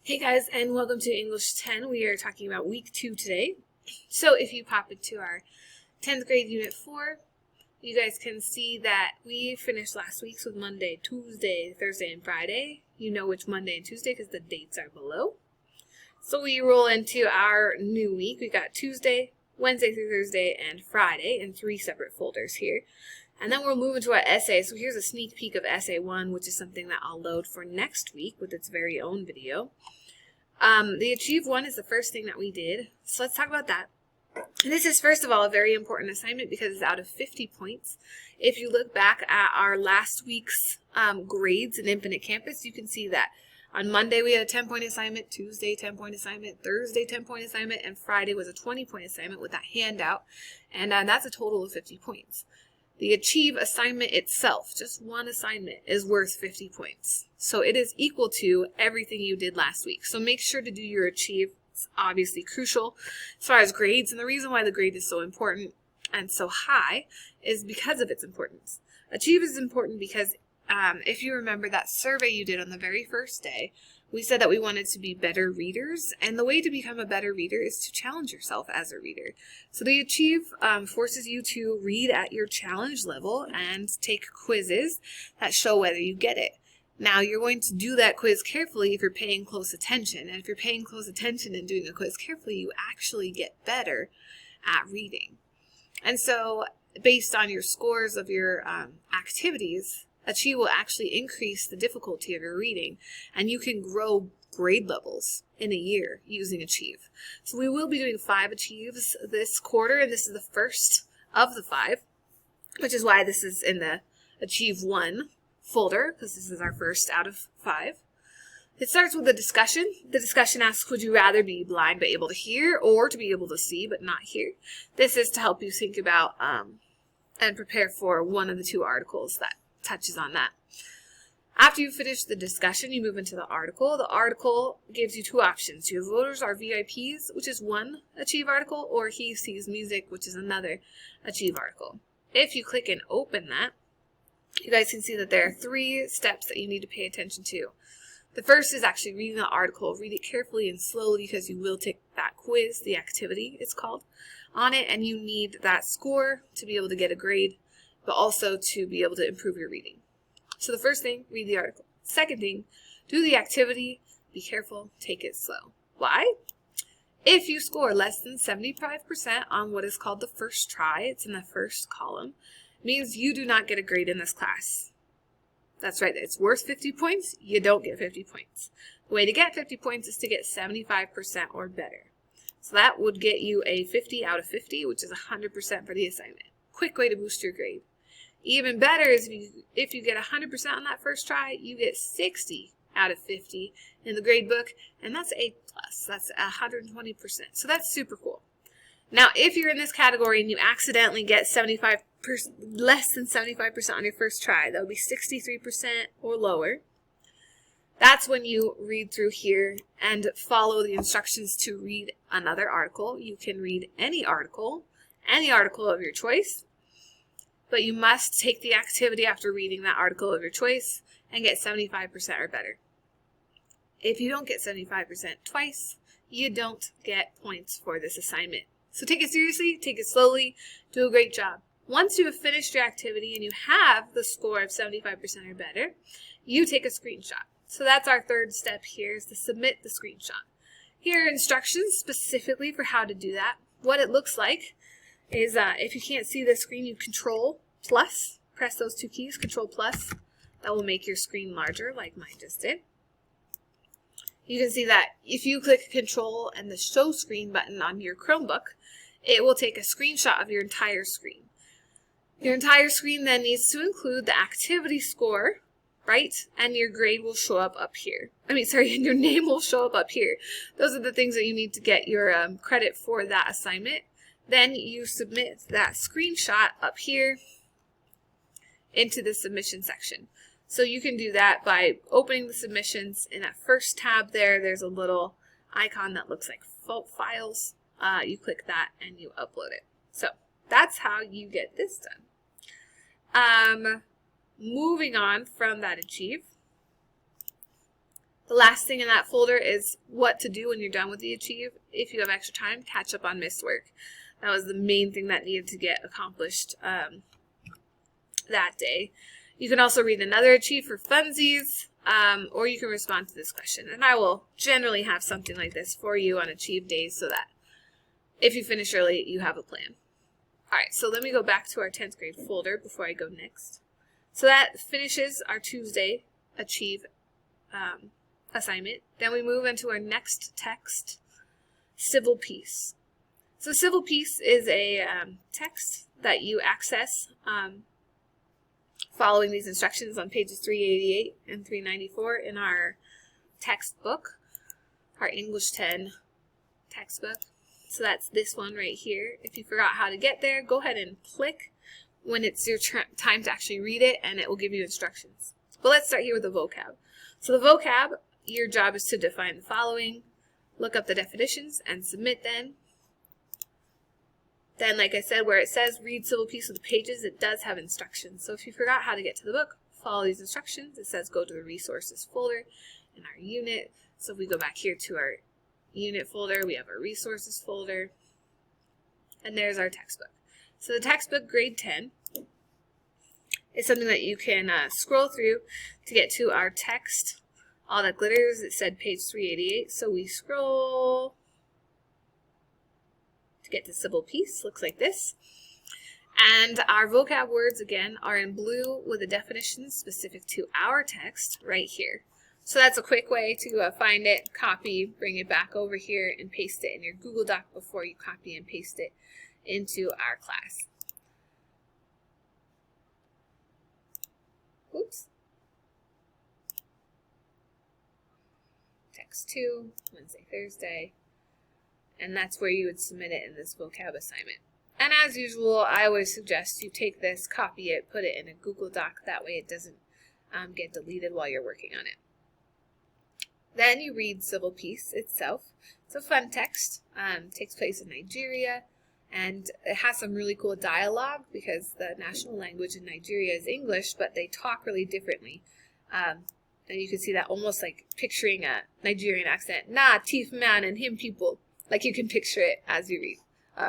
Hey guys, and welcome to English 10. We are talking about week 2 today. So if you pop into our 10th grade unit 4, you guys can see that we finished last week's with Monday, Tuesday, Thursday, and Friday. You know which Monday and Tuesday because the dates are below. So we roll into our new week. We got Tuesday, Wednesday through Thursday, and Friday in 3 separate folders here. And then we'll move into our essay. So here's a sneak peek of essay 1, which is something that I'll load for next week with its very own video. The Achieve 1 is the first thing that we did. So let's talk about that. And this is, first of all, a very important assignment because it's out of 50 points. If you look back at our last week's grades in Infinite Campus, you can see that on Monday we had a 10-point assignment, Tuesday 10-point assignment, Thursday 10-point assignment, and Friday was a 20-point assignment with that handout. And that's a total of 50 points. The Achieve assignment itself, just one assignment, is worth 50 points. So it is equal to everything you did last week. So make sure to do your Achieve. It's obviously crucial as far as grades. And the reason why the grade is so important and so high is because of its importance. Achieve is important because if you remember that survey you did on the very first day, we said that we wanted to be better readers, and the way to become a better reader is to challenge yourself as a reader. So the Achieve forces you to read at your challenge level and take quizzes that show whether you get it. Now, you're going to do that quiz carefully if you're paying close attention, and if you're paying close attention and doing the quiz carefully, you actually get better at reading. And so, based on your scores of your activities, Achieve will actually increase the difficulty of your reading, and you can grow grade levels in a year using Achieve. So we will be doing 5 Achieves this quarter, and this is the first of the 5, which is why this is in the Achieve 1 folder, because this is our first out of 5. It starts with a discussion. The discussion asks, would you rather be blind but able to hear, or to be able to see but not hear? This is to help you think about and prepare for one of the 2 articles that touches on that. After you finish the discussion, you move into the article. The article gives you 2 options. Your voters are VIPs, which is one Achieve article, or He Sees Music, which is another Achieve article. If you click and open that, you guys can see that there are 3 steps that you need to pay attention to. The first is actually reading the article. Read it carefully and slowly because you will take that quiz, the activity it's called, on it, and you need that score to be able to get a grade, but also to be able to improve your reading. So the first thing, read the article. Second thing, do the activity, be careful, take it slow. Why? If you score less than 75% on what is called the first try, it's in the first column, means you do not get a grade in this class. That's right, it's worth 50 points, you don't get 50 points. The way to get 50 points is to get 75% or better. So that would get you a 50 out of 50, which is 100% for the assignment. Quick way to boost your grade. Even better is if you get 100% on that first try, you get 60 out of 50 in the grade book, and that's A+. That's 120%. So that's super cool. Now, if you're in this category and you accidentally get less than 75% on your first try, that would be 63% or lower. That's when you read through here and follow the instructions to read another article. You can read any article of your choice, but you must take the activity after reading that article of your choice and get 75% or better. If you don't get 75% twice, you don't get points for this assignment. So take it seriously, take it slowly, do a great job. Once you have finished your activity and you have the score of 75% or better, you take a screenshot. So that's our third step here, is to submit the screenshot. Here are instructions specifically for how to do that. What it looks like is if you can't see the screen, you Control+, press those 2 keys, Control+. That will make your screen larger, like mine just did. You can see that if you click Control and the Show Screen button on your Chromebook, it will take a screenshot of your entire screen. Your entire screen then needs to include the activity score, right? And your grade will show up here. And your name will show up here. Those are the things that you need to get your credit for that assignment. Then you submit that screenshot up here into the submission section. So you can do that by opening the submissions. In that first tab there's a little icon that looks like files. You click that and you upload it. So that's how you get this done. Moving on from that Achieve, The last thing in that folder is what to do when you're done with the Achieve. If you have extra time, catch up on missed work. That was the main thing that needed to get accomplished that day. You can also read another Achieve for funsies, or you can respond to this question. And I will generally have something like this for you on Achieve days so that if you finish early, you have a plan. All right, so let me go back to our 10th grade folder before I go next. So that finishes our Tuesday Achieve assignment. Then we move into our next text, Civil Peace. So Civil Peace is a text that you access following these instructions on pages 388 and 394 in our textbook, our English 10 textbook. So that's this one right here. If you forgot how to get there, go ahead and click when it's your time to actually read it, and it will give you instructions. But let's start here with the vocab. So the vocab, your job is to define the following, look up the definitions, and submit them. Then, like I said, where it says read Civil Peace with the pages, it does have instructions. So if you forgot how to get to the book, follow these instructions. It says go to the resources folder in our unit. So if we go back here to our unit folder, we have our resources folder, and there's our textbook. So the textbook, grade 10, is something that you can scroll through to get to our text. All that glitters, it said page 388, so we scroll to get to Civil Peace. Looks like this. And our vocab words, again, are in blue with the definitions specific to our text right here. So that's a quick way to find it, copy, bring it back over here, and paste it in your Google Doc before you copy and paste it into our class. Oops. Text 2, Wednesday, Thursday. And that's where you would submit it in this vocab assignment. And as usual, I always suggest you take this, copy it, put it in a Google Doc. That way it doesn't get deleted while you're working on it. Then you read Civil Peace itself. It's a fun text. Takes place in Nigeria, and it has some really cool dialogue because the national language in Nigeria is English, but they talk really differently. And you can see that almost like picturing a Nigerian accent. Nah, thief man and him people. Like you can picture it as you read,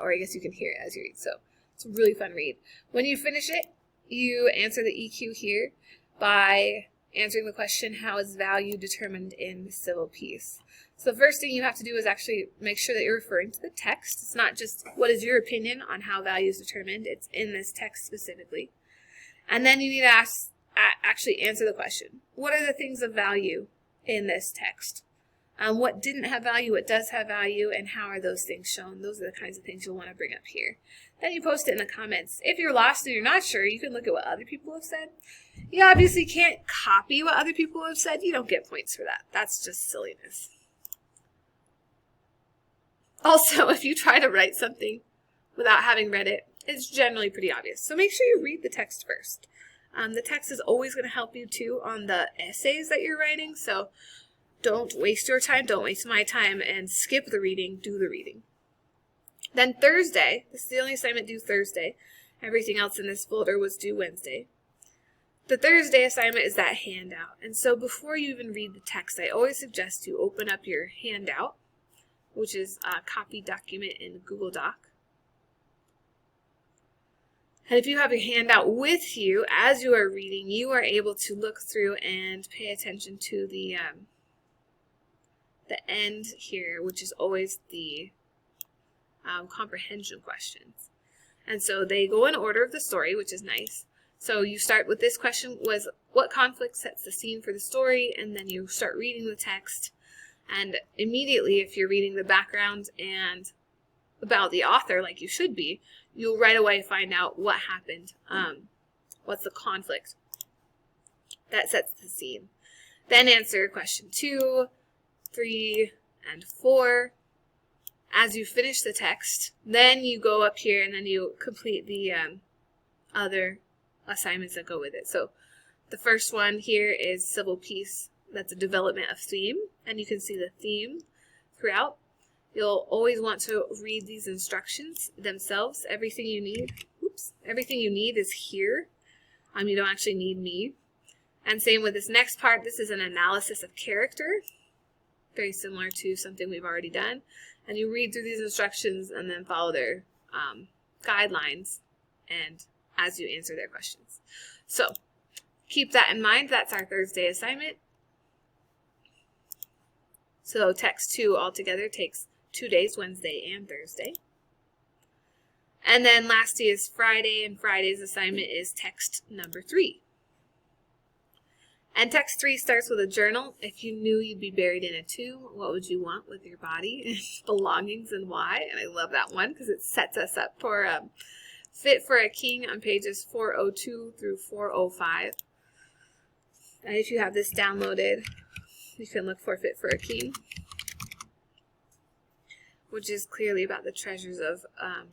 or I guess you can hear it as you read. So it's a really fun read. When you finish it, you answer the EQ here by answering the question, how is value determined in Civil Peace? So the first thing you have to do is actually make sure that you're referring to the text. It's not just what is your opinion on how value is determined. It's in this text specifically. And then you need to actually answer the question. What are the things of value in this text? What didn't have value, what does have value, and how are those things shown? Those are the kinds of things you'll want to bring up here. Then you post it in the comments. If you're lost and you're not sure, you can look at what other people have said. You obviously can't copy what other people have said. You don't get points for that. That's just silliness. Also, if you try to write something without having read it, it's generally pretty obvious. So make sure you read the text first. The text is always going to help you too on the essays that you're writing. So don't waste your time, don't waste my time, and skip the reading, do the reading. Then Thursday, this is the only assignment due Thursday. Everything else in this folder was due Wednesday. The Thursday assignment is that handout. And so before you even read the text, I always suggest you open up your handout, which is a copy document in Google Doc. And if you have your handout with you as you are reading, you are able to look through and pay attention to the end here, which is always the comprehension questions. And so they go in order of the story, which is nice. So you start with this question was, what conflict sets the scene for the story? And then you start reading the text. And immediately, if you're reading the background and about the author, like you should be, you'll right away find out what happened. What's the conflict that sets the scene. Then answer question 2, 3, and 4. As you finish the text, then you go up here and then you complete the other assignments that go with it. So the first one here is Civil Peace. That's a development of theme, and you can see the theme throughout. You'll always want to read these instructions themselves. Everything you need is here. You don't actually need me. And same with this next part. This is an analysis of character, very similar to something we've already done. And you read through these instructions and then follow their guidelines and as you answer their questions. So keep that in mind. That's our Thursday assignment. So text 2 altogether takes 2 days, Wednesday and Thursday. And then lastly is Friday, and Friday's assignment is text number 3. And text 3 starts with a journal. If you knew you'd be buried in a tomb, what would you want with your body, belongings, and why? And I love that one because it sets us up for Fit for a King on pages 402 through 405. And if you have this downloaded, you can look for Fit for a King, which is clearly about the treasures of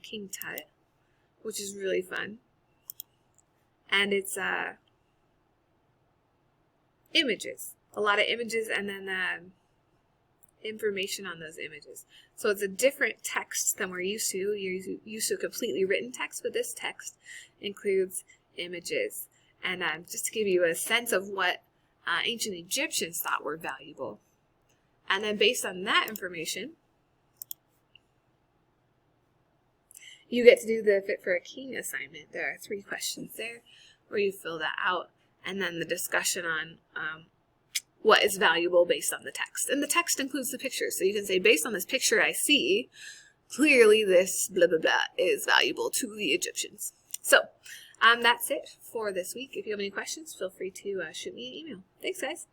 King Tut, which is really fun. And it's images, a lot of images, and then information on those images. So it's a different text than we're used to. You're used to a completely written text, but this text includes images. And just to give you a sense of what ancient Egyptians thought were valuable. And then based on that information, you get to do the Fit for a King assignment. There are 3 questions there where you fill that out, and then the discussion on what is valuable based on the text. And the text includes the pictures, so you can say, based on this picture I see, clearly this blah, blah, blah is valuable to the Egyptians. So that's it for this week. If you have any questions, feel free to shoot me an email. Thanks, guys.